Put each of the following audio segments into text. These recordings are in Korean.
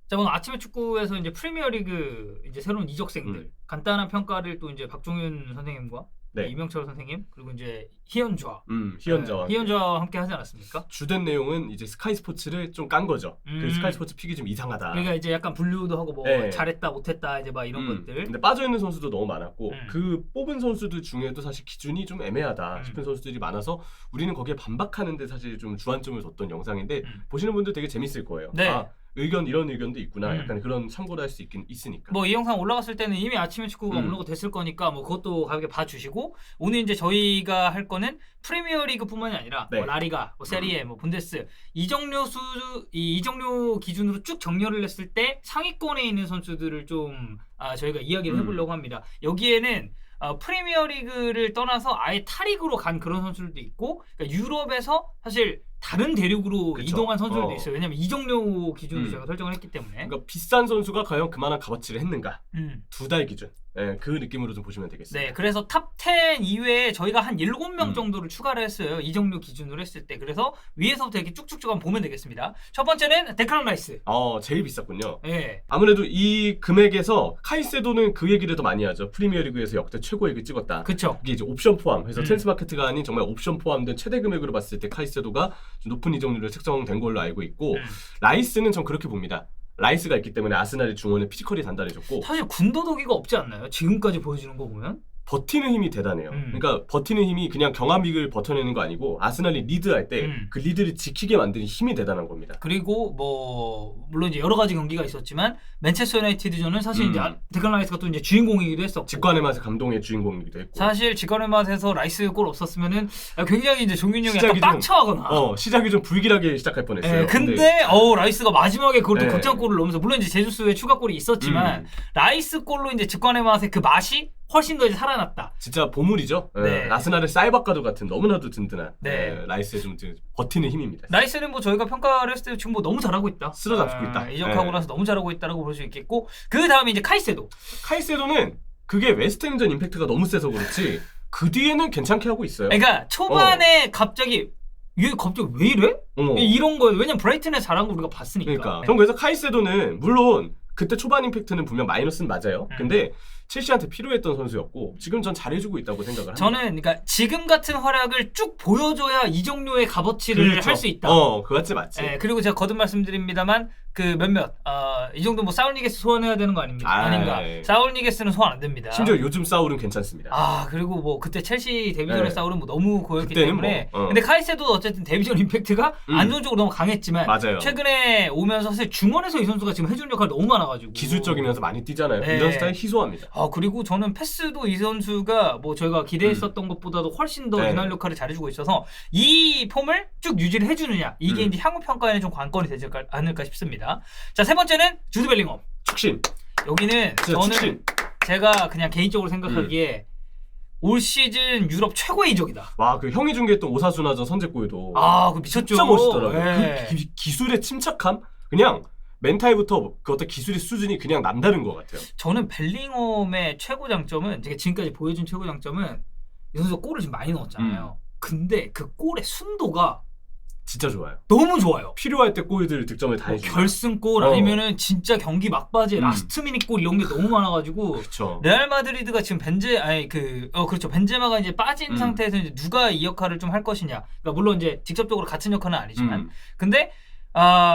자, 오늘 아침에 축구에서 이제 프리미어리그 이제 새로운 이적생들 간단한 평가를 또 이제 박종윤 선생님과 네. 이명철 선생님 그리고 이제 희연좌 희연좌와 함께 하지 않았습니까? 주된 내용은 이제 스카이 스포츠를 좀 깐 거죠. 그 스카이 스포츠 픽이 좀 이상하다. 그러니까 이제 약간 분류도 하고 뭐 네. 잘했다 못했다 이제 막 이런 것들. 근데 빠져 있는 선수도 너무 많았고 그 뽑은 선수들 중에도 사실 기준이 좀 애매하다 싶은 선수들이 많아서 우리는 거기에 반박하는데 사실 좀 주안점을 뒀던 영상인데 보시는 분들 되게 재밌을 거예요. 네. 아, 이런 의견도 있구나. 약간 그런 참고를 할 수 있긴 있으니까. 뭐 이 영상 올라갔을 때는 이미 아침에 축구가 업로드 됐을 거니까 뭐 그것도 가볍게 봐주시고, 오늘 이제 저희가 할 거는 프리미어리그뿐만이 아니라 네. 뭐 라리가, 뭐 세리에, 뭐 분데스 이적료 기준으로 쭉 정렬을 했을 때 상위권에 있는 선수들을 좀 저희가 이야기를 해보려고 합니다. 여기에는 프리미어리그를 떠나서 아예 타리그로 간 그런 선수들도 있고, 그러니까 유럽에서 사실 다른 대륙으로 그쵸. 이동한 선수들도 있어요. 왜냐면 이적료 기준으로 제가 설정을 했기 때문에. 그러니까 비싼 선수가 과연 그만한 값어치를 했는가? 2달 기준. 네, 그 느낌으로 좀 보시면 되겠습니다. 네, 그래서 탑 10 이외에 저희가 한 7명 정도를 추가를 했어요. 이적료 기준으로 했을 때. 그래서 위에서부터 이렇게 쭉쭉쭉 한번 보면 되겠습니다. 첫 번째는 데클란 라이스. 제일 비쌌군요. 네. 아무래도 이 금액에서 카이세도는 그 얘기를 더 많이 하죠. 프리미어리그에서 역대 최고액을 찍었다. 그쵸. 이게 이제 옵션 포함, 그래서 트랜스마케트가 아닌 정말 옵션 포함된 최대 금액으로 봤을 때 카이세도가 좀 높은 이적률을 책정된 걸로 알고 있고 라이스는 전 그렇게 봅니다. 라이스가 있기 때문에 아스날의 중원에 피지컬이 단단해졌고 사실 군더더기가 없지 않나요? 지금까지 보여주는 거 보면? 버티는 힘이 대단해요. 그러니까 버티는 힘이 그냥 경합익을 버텨내는 거 아니고 아스날이 리드할 때 그 리드를 지키게 만드는 힘이 대단한 겁니다. 그리고 뭐 물론 이제 여러 가지 경기가 있었지만 맨체스터 유나이티드전은 사실 이제 데클란 라이스가 또 이제 주인공이기도 했었고, 직관의 맛의 감동의 주인공이기도 했고, 사실 직관의 맛에서 라이스 골 없었으면은 굉장히 이제 종윤이 형이 시작이 약간 빡쳐하거나 시작이 좀 불길하게 시작할 뻔했어요. 근데 라이스가 마지막에 그걸 또 극장골을 넣으면서, 물론 이제 제주스의 추가골이 있었지만 라이스 골로 이제 직관의 맛의 그 맛이 훨씬 더 이제 살아났다. 진짜 보물이죠. 네. 아스날의 쌀밥과도 같은 너무나도 든든한 네. 라이스의 좀 버티는 힘입니다. 라이스는 뭐 저희가 평가를 했을 때 지금 뭐 너무 잘하고 있다. 쓸어잡고 있다. 이적하고 나서 너무 잘하고 있다라고 볼 수 있겠고, 그 다음에 이제 카이세도. 카이세도는 그게 웨스트햄전 임팩트가 너무 세서 그렇지 그 뒤에는 괜찮게 하고 있어요. 그러니까 초반에 갑자기 얘 갑자기 왜 이래? 이런 거예요. 왜냐면 브라이튼에 잘한 거 우리가 봤으니까. 그러니까. 전 그래서 카이세도는 물론 그때 초반 임팩트는 분명 마이너스는 맞아요. 근데 첼시한테 필요했던 선수였고 지금 전 잘해주고 있다고 생각을 합니다. 저는 그러니까 지금 같은 활약을 쭉 보여줘야 이적료의 값어치를 할 수 있다. 그것이 맞지. 네, 그리고 제가 거듭 말씀드립니다만 그 몇몇 이 정도 뭐 사울니게스 소환해야 되는 거 아닌가? 사울니게스는 소환 안 됩니다. 심지어 요즘 사울은 괜찮습니다. 그리고 뭐 그때 첼시 데뷔전의 사울은 뭐 너무 고였기 그때는 때문에 뭐, 근데 카이세도 어쨌든 데뷔전 임팩트가 안 좋은 쪽으로 너무 강했지만 맞아요. 최근에 오면서 사실 중원에서 이 선수가 지금 해주는 역할이 너무 많아가지고 기술적이면서 많이 뛰잖아요. 네. 이런 스타일 희소합니다. 그리고 저는 패스도 이 선수가 뭐 저희가 기대했었던 것보다도 훨씬 더 윤활 역할을 잘해주고 있어서 이 폼을 쭉 유지를 해주느냐, 이게 이제 향후 평가에는 좀 관건이 되지 않을까 싶습니다. 자, 세 번째는 주드 벨링엄. 축신. 여기는 저는 축신. 제가 그냥 개인적으로 생각하기에 올 시즌 유럽 최고의 이적이다. 와, 그 형이 중계했던 오사수나전 선제골도 그 미쳤죠. 진짜 멋있더라고요. 네. 그 기술의 침착함, 그냥 멘탈부터 그 어떤 기술의 수준이 그냥 남다른 것 같아요. 저는 벨링엄의 최고 장점은, 제가 지금까지 보여준 최고 장점은 이 선수가 골을 지금 많이 넣었잖아요. 근데 그 골의 순도가 진짜 좋아요. 너무 좋아요. 필요할 때 골들 득점을 다 해주고 결승골 아니면은 진짜 경기 막바지 라스트 미닛 골 이런 게 너무 많아가지고 그렇죠. 레알 마드리드가 지금 그렇죠, 벤제마가 이제 빠진 상태에서 이제 누가 이 역할을 좀 할 것이냐. 그러니까 물론 이제 직접적으로 같은 역할은 아니지만 근데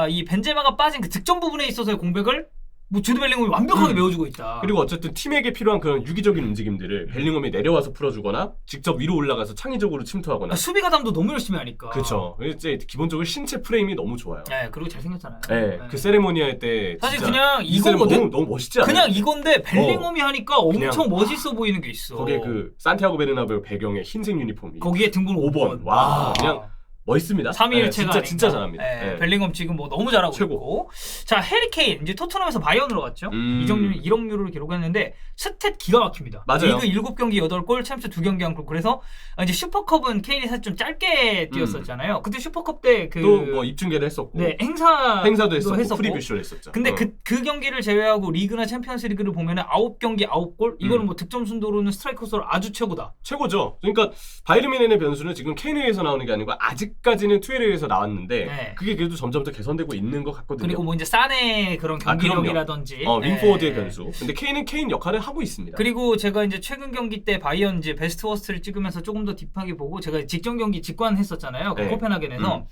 이 벤제마가 빠진 그 득점 부분에 있어서의 공백을 뭐 주드 벨링엄이 완벽하게 메워주고 있다. 그리고 어쨌든 팀에게 필요한 그런 유기적인 움직임들을 벨링엄이 내려와서 풀어주거나 직접 위로 올라가서 창의적으로 침투하거나 수비 가담도 너무 열심히 하니까. 그렇죠. 이제 기본적으로 신체 프레임이 너무 좋아요. 네, 그리고 잘생겼잖아요. 네, 그 세레모니 할 때 사실 그냥 이거거든. 너무 멋있지 않아요? 그냥 이건데 벨링엄이 하니까 엄청 멋있어 보이는 게 있어. 거기에 그 산티아고 베르나베우 배경에 흰색 유니폼이 거기에 등번 5번. 와, 그냥 멋있습니다. 3위일체가 진짜 잘합니다. 네. 벨링엄 지금 뭐 너무 잘하고 최고. 있고. 자, 해리 케인 이제 토트넘에서 바이언으로 갔죠. 이적률 1억 유로를 기록했는데 스탯 기가 막힙니다. 맞아요. 리그 7경기 8골, 챔스 2경기 1골. 그래서 이제 슈퍼컵은 케인이 사실 좀 짧게 뛰었었잖아요. 그때 슈퍼컵 때 또 뭐 입중계를 했었고. 네, 행사도 했었고 프리뷰쇼를 했었죠. 근데 그 경기를 제외하고 리그나 챔피언스 리그를 보면은 9경기 9골. 이거는 뭐 득점 순도로는 스트라이커로서 아주 최고다. 최고죠. 그러니까 바이에른 뮌헨의 변수는 지금 케인에서 나오는 게 아니고 아직까지는 투에르에서 나왔는데 네. 그게 그래도 점점 더 개선되고 있는 것 같거든요. 그리고 뭐 이제 사네 그런 경기력이라든지 윙포워드의 변수. 근데 케인은 케인 역할을 하고 있습니다. 그리고 제가 이제 최근 경기 때 바이언 이제 베스트 워스트를 찍으면서 조금 더 딥하게 보고 제가 직전 경기 직관했었잖아요. 네. 코펜하겐에서.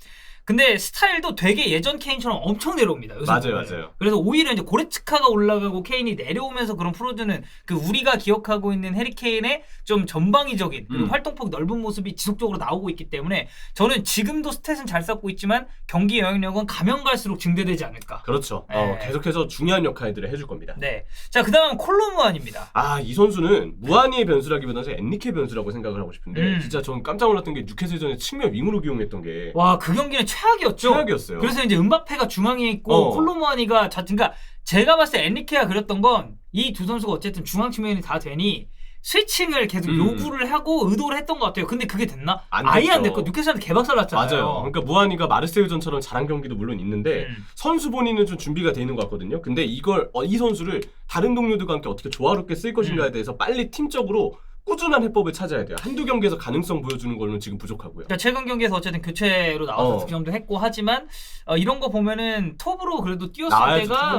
근데 스타일도 되게 예전 케인처럼 엄청 내려옵니다. 맞아요. 그래서 오히려 이제 고레츠카가 올라가고 케인이 내려오면서 그런 풀어주는 그 우리가 기억하고 있는 해리 케인의 좀 전방위적인 그리고 활동폭 넓은 모습이 지속적으로 나오고 있기 때문에 저는 지금도 스탯은 잘 쌓고 있지만 경기 영향력은 가면 갈수록 증대되지 않을까. 그렇죠. 네. 계속해서 중요한 역할들을 해줄 겁니다. 네. 자, 그다음 콜로무안입니다. 이 선수는 무한히의 변수라기보다는 엔리케 변수라고 생각을 하고 싶은데 진짜 전 깜짝 놀랐던 게 뉴캐슬전에 측면 윙으로 기용했던 게 와, 그 경기는 최악이었어요. 그래서 이제 음바페가 중앙에 있고 콜로무아니가 그러니까 제가 봤을 때 엔리케가 그렸던 건 이 두 선수가 어쨌든 중앙 측면이 다 되니 스위칭을 계속 요구를 하고 의도를 했던 것 같아요. 근데 그게 됐나? 아예 안 됐고 뉴캐슬한테 개박살 났잖아요. 맞아요. 그러니까 무한히가 마르세유전처럼 잘한 경기도 물론 있는데 선수 본인은 좀 준비가 돼 있는 것 같거든요. 근데 이걸 이 선수를 다른 동료들과 함께 어떻게 조화롭게 쓸 것인가에 대해서 빨리 팀적으로 꾸준한 해법을 찾아야 돼요. 한두 경기에서 가능성 보여주는 걸로는 지금 부족하고요. 그러니까 최근 경기에서 어쨌든 교체로 나와서 득점도 했고 하지만 이런 거 보면은 톱으로 그래도 뛰었을 때가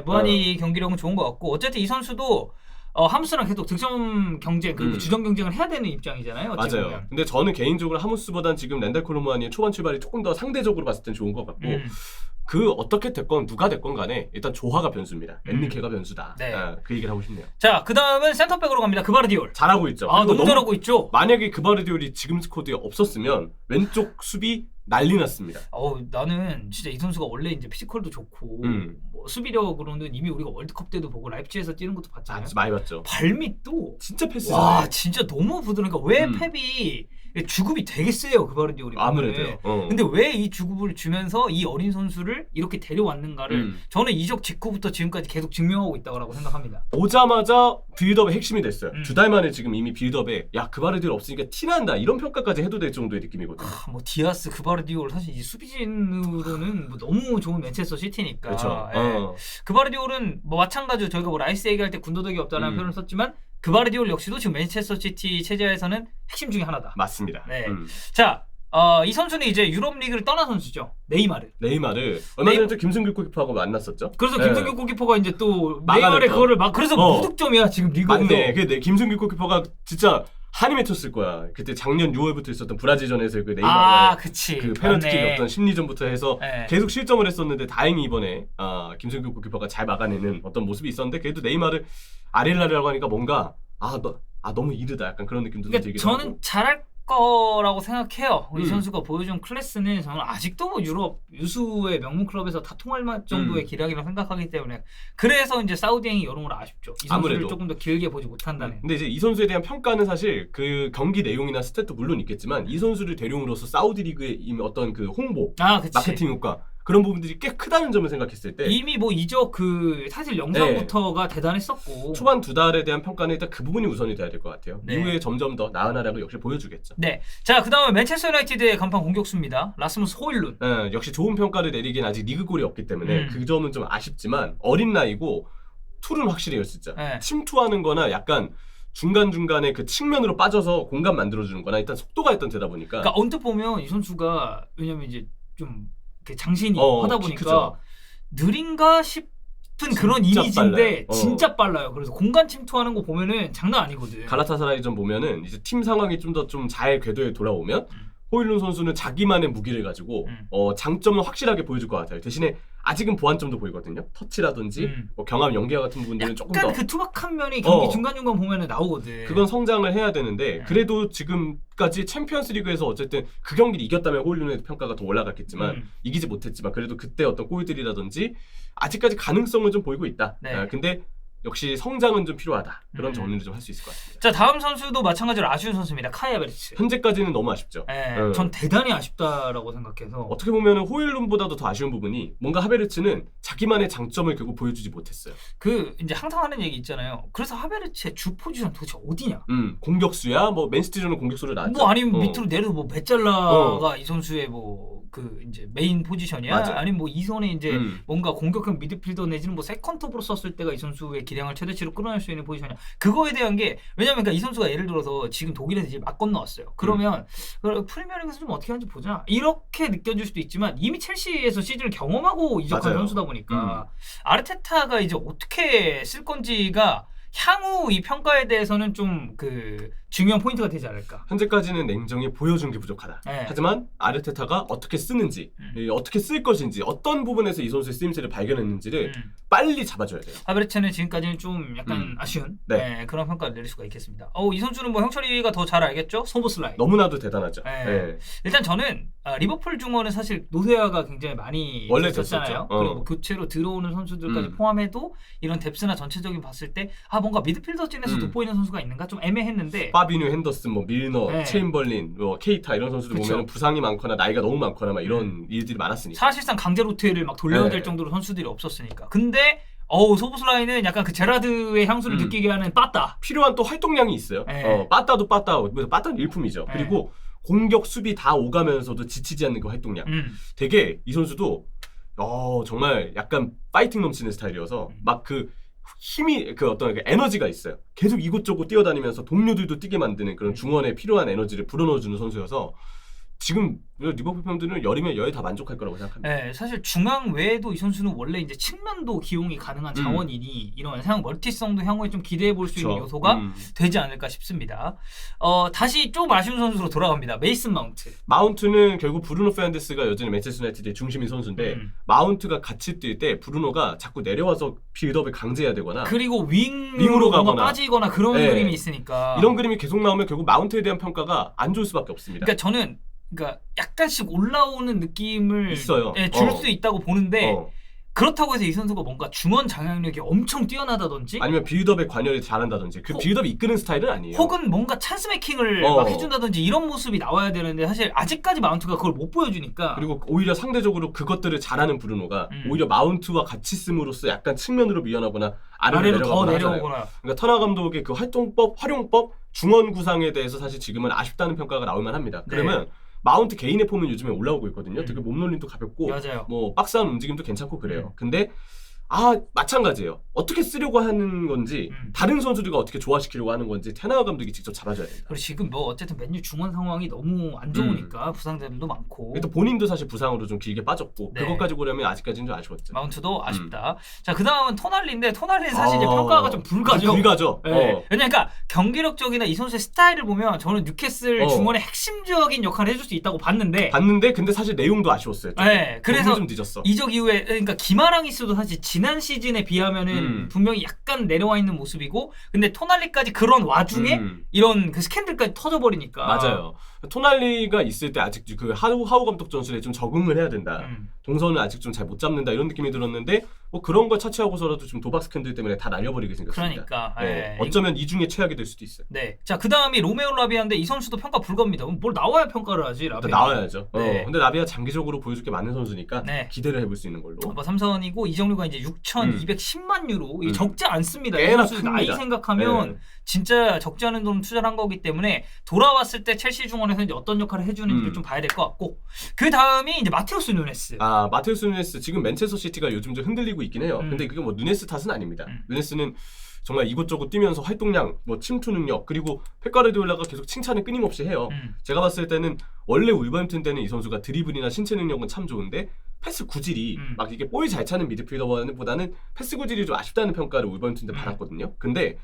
무한히 경기력은 좋은 것 같고 어쨌든 이 선수도 하무스랑 계속 득점 경쟁 그리고 주전 경쟁을 해야 되는 입장이잖아요. 맞아요. 보면. 근데 저는 개인적으로 하무스보단 지금 랜달 콜로무아니의 초반 출발이 조금 더 상대적으로 봤을 땐 좋은 것 같고 어떻게 됐건 누가 됐건 간에 일단 조화가 변수입니다. 엔리케가 변수다. 네. 그 얘기를 하고 싶네요. 자, 그 다음은 센터백으로 갑니다. 그바르디올. 잘하고 있죠. 너무 잘하고 있죠. 만약에 그바르디올이 지금 스쿼드에 없었으면 왼쪽 수비 난리 났습니다. 나는 진짜 이 선수가 원래 이제 피지컬도 좋고 뭐 수비력으로는 이미 우리가 월드컵 때도 보고 라이프치히에서 뛰는 것도 봤잖아요. 많이 봤죠. 발밑도 진짜 패스. 와, 진짜 너무 부드러우니까 왜 펩이 주급이 되게 세요 그바르디올이. 아무래도요. 근데 왜 이 주급을 주면서 이 어린 선수를 이렇게 데려왔는가를 저는 이적 직후부터 지금까지 계속 증명하고 있다고 생각합니다. 오자마자 빌드업의 핵심이 됐어요. 2달 만에 지금 이미 빌드업에 그바르디올 없으니까 티난다 이런 평가까지 해도 될 정도의 느낌이거든요. 뭐 디아스, 그바르디올 사실 이 수비진으로는 뭐 너무 좋은 맨체스터 시티니까. 그렇죠. 그바르디올은 뭐 마찬가지로 저희가 뭐 라이스 얘기할 때 군더더기 없다는 표현을 썼지만 그바르디올 역시도 지금 맨체스터 시티 체제에서는 핵심 중에 하나다. 맞습니다. 네. 자, 이 선수는 이제 유럽 리그를 떠난 선수죠. 네이마르 얼마 전에 또 김승규 골키퍼하고 만났었죠. 그래서 김승규 골키퍼가 이제 또 네이마르의 그거를 그래서 무득점이야 지금 리그에서. 맞네. 김승규 골키퍼가 진짜 한이 맺혔을 거야. 그때 작년 6월부터 있었던 브라질전에서 그 네이마르가 그 페널티킥 어떤 심리전부터 해서 계속 실점을 했었는데 다행히 이번에 김승규 골키퍼가 잘 막아내는 어떤 모습이 있었는데 그래도 네이마르 아릴라라고 하니까 뭔가 너무 이르다 약간 그런 느낌도 들기도 저는 하고. 잘할 거라고 생각해요. 이 선수가 보여준 클래스는 저는 아직도 뭐 유럽 유수의 명문 클럽에서 다 통할 정도의 기량이라고 생각하기 때문에 그래서 이제 사우디행이 여러모로 아쉽죠. 이 선수를 아무래도. 조금 더 길게 보지 못한다는. 근데 이제 이 선수에 대한 평가는 사실 그 경기 내용이나 스탯도 물론 있겠지만 이 선수를 데려옴으로써 사우디 리그의 이미 어떤 그 홍보, 마케팅 효과 그런 부분들이 꽤 크다는 점을 생각했을 때 이미 뭐 이적 사실 영상부터가 대단했었고 초반 2달에 대한 평가는 일단 그 부분이 우선이 돼야 될 것 같아요. 이후에 점점 더 나은 활약을 역시 보여주겠죠. 네. 자, 그다음에 맨체스터 유나이티드의 간판 공격수입니다. 라스무스 호일룬. 역시 좋은 평가를 내리긴 아직 리그골이 없기 때문에 그 점은 좀 아쉽지만 어린 나이고 툴은 확실해요 진짜. 침투하는 거나 약간 중간중간에 그 측면으로 빠져서 공간 만들어주는 거나 일단 속도가 일단 되다 보니까 그러니까 언뜻 보면 이 선수가 왜냐면 이제 좀 장신이 하다 보니까 느린가 싶은 그런 이미지인데 진짜 빨라요. 그래서 공간 침투하는 거 보면은 장난 아니거든. 갈라타사라이전 보면은 이제 팀 상황이 좀 더 좀 잘 궤도에 돌아오면 호일룬 선수는 자기만의 무기를 가지고 장점은 확실하게 보여줄 것 같아요. 대신에 아직은 보완점도 보이거든요. 터치라든지 뭐 경합 연계와 같은 부분들은 조금 더 약간 그 투박한 면이 경기 중간중간 보면은 나오거든. 그건 성장을 해야 되는데 그래도 지금까지 챔피언스 리그에서 어쨌든 그 경기를 이겼다면 호일룬의 평가가 더 올라갔겠지만 이기지 못했지만 그래도 그때 어떤 골들이라든지 아직까지 가능성을 좀 보이고 있다. 근데 역시 성장은 좀 필요하다. 그런 음. 정리를 좀 할 수 있을 것 같습니다. 자 다음 선수도 마찬가지로 아쉬운 선수입니다. 카이 하베르츠. 현재까지는 너무 아쉽죠. 예, 전 대단히 아쉽다라고 생각해서 어떻게 보면 호일룬보다도 더 아쉬운 부분이 뭔가 하베르츠는 자기만의 장점을 결국 보여주지 못했어요. 그 이제 항상 하는 얘기 있잖아요. 그래서 하베르츠의 주 포지션 도대체 어디냐? 공격수야. 뭐 맨시티전은 공격수를 나왔죠. 뭐 아니면 밑으로 내려서 뭐 베잘라가 이 선수의 뭐 그 이제 메인 포지션이야? 맞아. 아니면 뭐 이선에 이제 음. 뭔가 공격형 미드필더 내지는 뭐 세컨톱으로 썼을 때가 이 선수의 기량을 최대치로 끌어낼 수 있는 포지션이야. 그거에 대한 게 왜냐면 그러니까 이 선수가 예를 들어서 지금 독일에서 이제 막 건너왔어요. 그러면 프리미어리그에서 좀 어떻게 하는지 보자. 이렇게 느껴질 수도 있지만 이미 첼시에서 시즌을 경험하고 이적한 맞아요. 선수다 보니까 아르테타가 이제 어떻게 쓸 건지가 향후 이 평가에 대해서는 좀 그 중요한 포인트가 되지 않을까. 현재까지는 냉정히 보여준 게 부족하다. 네. 하지만 아르테타가 어떻게 쓰는지, 어떻게 쓸 것인지, 어떤 부분에서 이 선수의 쓰임새를 발견했는지를 빨리 잡아줘야 돼요. 하베르츠는 지금까지는 좀 약간 아쉬운 네. 그런 평가를 내릴 수가 있겠습니다. 이 선수는 뭐 형철이가 더 잘 알겠죠? 소보슬라이. 너무나도 대단하죠. 네. 네. 일단 저는 리버풀 중원은 사실 노세아가 굉장히 많이 원래 됐었잖아요. 됐었죠. 그리고 뭐 교체로 들어오는 선수들까지 포함해도 이런 뎁스나 전체적인 봤을 때 뭔가 미드필더 찐에서 돋보이는 선수가 있는가 좀 애매했는데 파비뉴, 핸더슨, 뭐 밀너, 네. 체인벌린, 뭐 케이타 이런 선수들 그쵸. 보면 부상이 많거나 나이가 너무 많거나 막 이런 일들이 많았으니까. 사실상 강제 로테를 막 돌려야 될 네. 정도로 선수들이 없었으니까. 근데 소보슬라이는 약간 그 제라드의 향수를 느끼게 하는 빠따. 필요한 또 활동량이 있어요. 네. 빠따도 빠따는 일품이죠. 네. 그리고 공격, 수비 다 오가면서도 지치지 않는 그 활동량. 되게 이 선수도 정말 약간 파이팅 넘치는 스타일이어서 막 그 힘이 그 어떤 그 에너지가 있어요. 계속 이곳저곳 뛰어다니면서 동료들도 뛰게 만드는 그런 중원에 필요한 에너지를 불어넣어주는 선수여서 지금 리버풀 팬들은 열이면 열 다 만족할 거라고 생각합니다. 네, 사실 중앙 외에도 이 선수는 원래 이제 측면도 기용이 가능한 자원이니 이런 멀티성도 향후에 좀 기대해 볼 수 있는 요소가 되지 않을까 싶습니다. 다시 좀 아쉬운 선수로 돌아갑니다. 메이슨 마운트. 마운트는 결국 브루노 페르난데스가 여전히 맨체스터 유나이티드의 중심인 선수인데 마운트가 같이 뛸 때 브루노가 자꾸 내려와서 빌드업을 강제해야 되거나 그리고 윙으로 윙으로 뭔가 가거나 빠지거나 그런 네. 그림이 있으니까 이런 그림이 계속 나오면 결국 마운트에 대한 평가가 안 좋을 수밖에 없습니다. 그러니까 저는 약간씩 올라오는 느낌을 있어요. 줄 수 있다고 보는데 어. 그렇다고 해서 이 선수가 뭔가 중원 장악력이 엄청 뛰어나다든지 아니면 빌드업에 관여를 잘한다든지 그 빌드업 이끄는 스타일은 아니에요. 혹은 뭔가 찬스 메이킹을 막 해준다든지 이런 모습이 나와야 되는데 사실 아직까지 마운트가 그걸 못 보여주니까 그리고 오히려 상대적으로 그것들을 잘하는 브루노가 오히려 마운트와 같이 씀으로써 약간 측면으로 밀려나거나 아래로 더 내려가거나 내려오거나 그러니까 터나 감독의 그 활동법, 활용법, 중원 구상에 대해서 사실 지금은 아쉽다는 평가가 나올 만합니다. 그러면 마운트 개인의 폼은 요즘에 올라오고 있거든요. 되게 몸놀림도 가볍고 맞아요. 뭐 박스한 움직임도 괜찮고 그래요. 근데 마찬가지예요. 어떻게 쓰려고 하는 건지 다른 선수들과 어떻게 조화시키려고 하는 건지 테나 감독이 직접 잡아줘야 된다. 그리고 지금 뭐 어쨌든 맨유 중원 상황이 너무 안 좋으니까 부상자들도 많고 또 본인도 사실 부상으로 좀 길게 빠졌고 네. 그것까지 보려면 아직까지는 좀 아쉬웠죠. 마운트도 아쉽다. 자, 그 다음은 토날리인데 토날리는 사실 이제 평가가 좀 불가죠. 불가죠. 네. 왜냐니까 경기력적이나 이 선수의 스타일을 보면 저는 뉴캐슬 중원의 핵심적인 역할을 해줄 수 있다고 봤는데 근데 사실 내용도 아쉬웠어요. 네, 그래서 좀 늦었어. 이적 이후에 그러니까 기마랑이스도 사실 지난 시즌에 비하면은 분명히 약간 내려와 있는 모습이고 근데 토날리까지 그런 와중에 이런 그 스캔들까지 터져버리니까 맞아요. 토날리가 있을 때 아직 그 하우 감독 전술에 좀 적응을 해야 된다. 동선을 아직 좀 잘 못 잡는다 이런 느낌이 들었는데 뭐 그런 걸 차치하고서라도 좀 도박 스캔들 때문에 다 날려버리게 생겼습니다. 그러니까 네. 어쩌면 이 중에 최악이 될 수도 있어요. 네. 자, 그 다음이 로메오 라비아인데 이 선수도 평가 불가입니다. 뭘 나와야 평가를 하지? 라비아. 나와야죠. 네. 근데 라비아 장기적으로 보여줄 게 많은 선수니까 기대를 해볼 수 있는 걸로. 뭐 삼선이고 이적료가 이제 6,210만 유로. 이게 적지 않습니다. 이 꽤나 선수 나이 생각하면 진짜 적지 않은 돈 투자를 한 거기 때문에 돌아왔을 때 첼시 중원에서 이제 어떤 역할을 해주는지를 좀 봐야 될 것 같고 그 다음이 이제 마테우스 누네스. 마테우스 누네스 지금 맨체스터 시티가 요즘 좀 흔들리고 있긴 해요. 근데 그게 뭐 누네스 탓은 아닙니다. 누네스는 정말 이곳저곳 뛰면서 활동량, 뭐 침투 능력 그리고 펩 가르디올라가 계속 칭찬을 끊임없이 해요. 제가 봤을 때는 원래 울버햄튼 때는 이 선수가 드리블이나 신체 능력은 참 좋은데 패스 구질이 막 이게 볼 잘 차는 미드필더보다는 패스 구질이 좀 아쉽다는 평가를 울버햄튼 때 받았거든요. 근데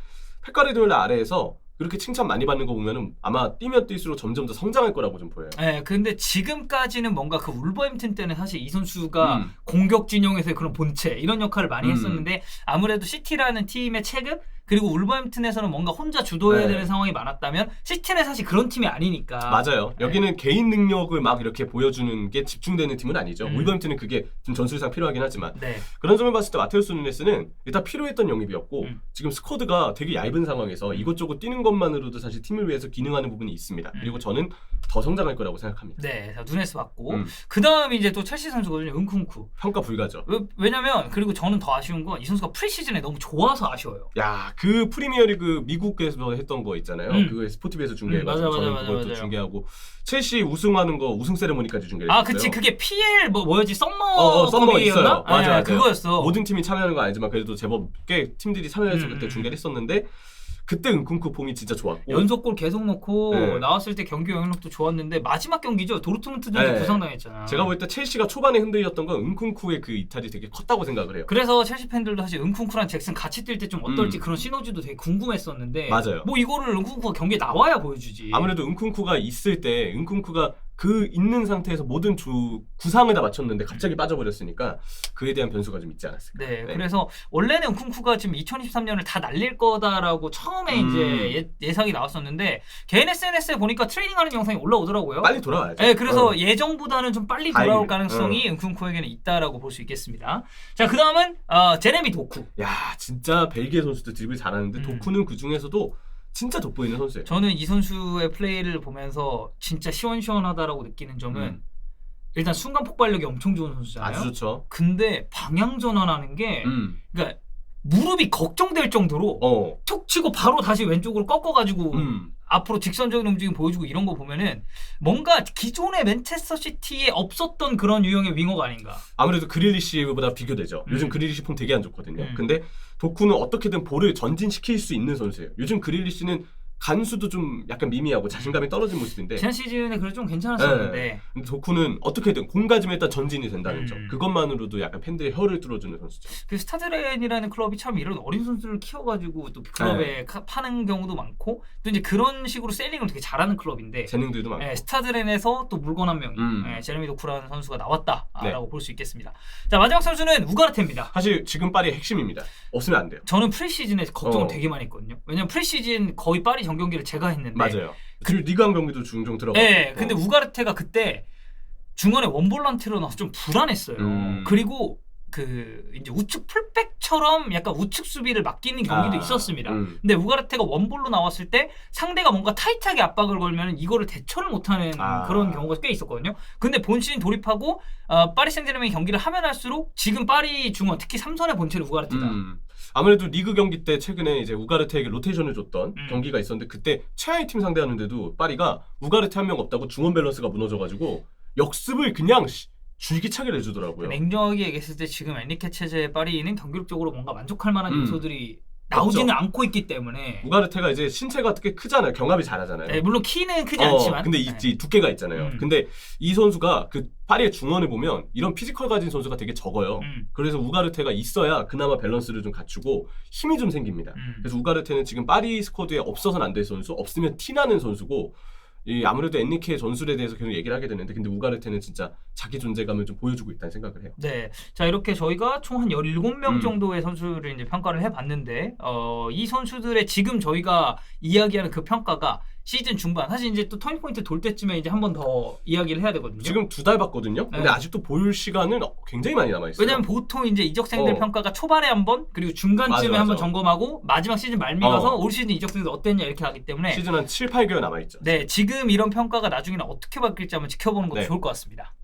펩 가르디올라 아래에서 그렇게 칭찬 많이 받는 거 보면은 아마 뛰면 뛸수록 점점 더 성장할 거라고 좀 보여요. 네, 근데 지금까지는 뭔가 그 울버햄튼 때는 사실 이 선수가 공격 진영에서의 그런 본체 이런 역할을 많이 했었는데 아무래도 시티라는 팀의 체급 그리고 울버햄튼에서는 뭔가 혼자 주도해야 네. 되는 상황이 많았다면 시티는 사실 그런 팀이 아니니까. 맞아요. 여기는 개인 능력을 막 이렇게 보여주는 게 집중되는 팀은 아니죠. 음. 울버햄튼은 그게 좀 전술상 필요하긴 하지만 네. 그런 점을 봤을 때 마테우스 누네스는 일단 필요했던 영입이었고 지금 스쿼드가 되게 얇은 상황에서 이것저것 뛰는 것만으로도 사실 팀을 위해서 기능하는 부분이 있습니다. 그리고 저는 더 성장할 거라고 생각합니다. 네, 자, 누네스 받고 음. 그 다음에 이제 또 첼시 선수거든요, 은쿵쿠. 평가 불가죠. 왜냐면 그리고 저는 더 아쉬운 건 이 선수가 프리시즌에 너무 좋아서 아쉬워요. 야, 그 프리미어리그 미국에서 했던 거 있잖아요. 그거 스포티비에서 중계해가지고 저는 그걸 또 중계하고 첼시 우승하는 거 우승 세레모니까지 중계했어요. 아, 그치. 그게 PL 뭐였지? 썸머 썸머 있어요. 컵이었나? 맞아, 맞아. 그거였어. 모든 팀이 참여하는 건 아니지만 그래도 제법 꽤 팀들이 참여해서 그때 중계를 했었는데 그때 은kun쿠 폼이 진짜 좋았고 연속골 계속 넣고 네. 나왔을 때 경기 영향력도 좋았는데 마지막 경기죠. 도르트문트전에서 네. 부상당했잖아. 제가 볼 때 첼시가 초반에 흔들렸던 건 은kun쿠의 그 이탈이 되게 컸다고 생각을 해요. 그래서 첼시 팬들도 사실 은쿵쿠랑 잭슨 같이 뛸 때 좀 어떨지 그런 시너지도 되게 궁금했었는데 맞아요. 뭐 이거를 은쿵쿠가 경기에 나와야 보여주지. 아무래도 은kun쿠가 있을 때 은kun쿠가 그 있는 상태에서 모든 구상을 다 맞췄는데 갑자기 빠져버렸으니까 그에 대한 변수가 좀 있지 않았을까. 네, 그래서 원래는 은쿵쿠가 지금 2023년을 다 날릴 거다라고 처음에 이제 예상이 나왔었는데 개인 SNS에 보니까 트레이닝하는 영상이 올라오더라고요. 빨리 돌아와야죠. 네, 그래서 예정보다는 좀 빨리 돌아올 다행이네. 가능성이 은쿵쿠에게는 있다라고 볼 수 있겠습니다. 자, 그 다음은 제레미 도쿠. 야, 진짜 벨기에 선수들 드리블 잘하는데 도쿠는 그 중에서도 진짜 돋보이는 선수예요. 저는 이 선수의 플레이를 보면서 진짜 시원시원하다라고 느끼는 점은 일단 순간 폭발력이 엄청 좋은 선수잖아요. 아주 좋죠. 근데 방향 전환하는 게 그러니까 무릎이 걱정될 정도로 툭 치고 바로 다시 왼쪽으로 꺾어가지고 앞으로 직선적인 움직임 보여주고 이런 거 보면은 뭔가 기존의 맨체스터 시티에 없었던 그런 유형의 윙어가 아닌가. 아무래도 그릴리시보다 비교되죠. 요즘 그릴리시 폼 되게 안 좋거든요. 근데 도쿠는 어떻게든 볼을 전진시킬 수 있는 선수예요. 요즘 그릴리시는 간수도 좀 약간 미미하고 자신감이 떨어진 모습인데 지난 시즌에 그래도 좀 괜찮았었는데 근데 도쿠는 어떻게든 공 가지면 일단 전진이 된다는 점 그것만으로도 약간 팬들의 혀를 뚫어주는 선수죠. 그 스타드렌이라는 클럽이 참 이런 어린 선수를 키워가지고 또 클럽에 파는 경우도 많고 또 이제 그런 식으로 셀링을 되게 잘하는 클럽인데 재능들도 많고 스타드렌에서 또 물건 한 명이 제레미 도쿠라는 선수가 나왔다라고 볼 수 있겠습니다. 자, 마지막 선수는 우가르테입니다. 사실 지금 파리의 핵심입니다. 없으면 안 돼요. 저는 프리시즌에 걱정을 되게 많이 했거든요. 왜냐면 프리시즌 거의 파리 전 경기를 제가 했는데 맞아요. 그리고 리그 한 경기도 종종 들어가고. 네, 근데 우가르테가 그때 중간에 원볼란트로 나와서 좀 불안했어요. 그리고 그 이제 우측 풀백처럼 약간 우측 수비를 맡기는 경기도 있었습니다. 근데 우가르테가 원볼로 나왔을 때 상대가 뭔가 타이트하게 압박을 걸면 이거를 대처를 못하는 그런 경우가 꽤 있었거든요. 근데 본시즌 돌입하고 파리 생제르맹 경기를 하면 할수록 지금 파리 중원 특히 3선의 본체는 우가르테다. 아무래도 리그 경기 때 최근에 이제 우가르테에게 로테이션을 줬던 경기가 있었는데 그때 최하위 팀 상대하는데도 파리가 우가르테 한 명 없다고 중원 밸런스가 무너져가지고 역습을 그냥 줄기차게 내주더라고요. 냉정하게 얘기했을 때 지금 엔리케 체제의 파리는 경기력적으로 뭔가 만족할 만한 요소들이 나오지는 않고 있기 때문에 우가르테가 이제 신체가 꽤 크잖아요. 경합이 잘하잖아요. 네, 물론 키는 크지 않지만 근데 이 두께가 있잖아요. 근데 이 선수가 그 파리의 중원을 보면 이런 피지컬 가진 선수가 되게 적어요. 그래서 우가르테가 있어야 그나마 밸런스를 좀 갖추고 힘이 좀 생깁니다. 그래서 우가르테는 지금 파리 스쿼드에 없어서는 안 될 선수, 없으면 티나는 선수고 아무래도 엔리케의 전술에 대해서 계속 얘기를 하게 되는데 근데 우가르테는 진짜 자기 존재감을 좀 보여주고 있다는 생각을 해요. 네, 자 이렇게 저희가 총 한 17명 정도의 선수를 이제 평가를 해봤는데 이 선수들의 지금 저희가 이야기하는 그 평가가 시즌 중반 사실 이제 또 터닝포인트 돌 때쯤에 이제 한 번 더 이야기를 해야 되거든요. 지금 2달 봤거든요. 근데 아직도 볼 시간은 굉장히 많이 남아 있어요. 왜냐면 보통 이제 이적생들 평가가 초반에 한 번 그리고 중간쯤에 한 번 점검하고 마지막 시즌 말미 가서 올 시즌 이적생들 어땠냐 이렇게 하기 때문에 시즌 한 7, 8개월 남아 있죠. 네, 지금 이런 평가가 나중에는 어떻게 바뀔지 한번 지켜보는 것도 좋을 것 같습니다.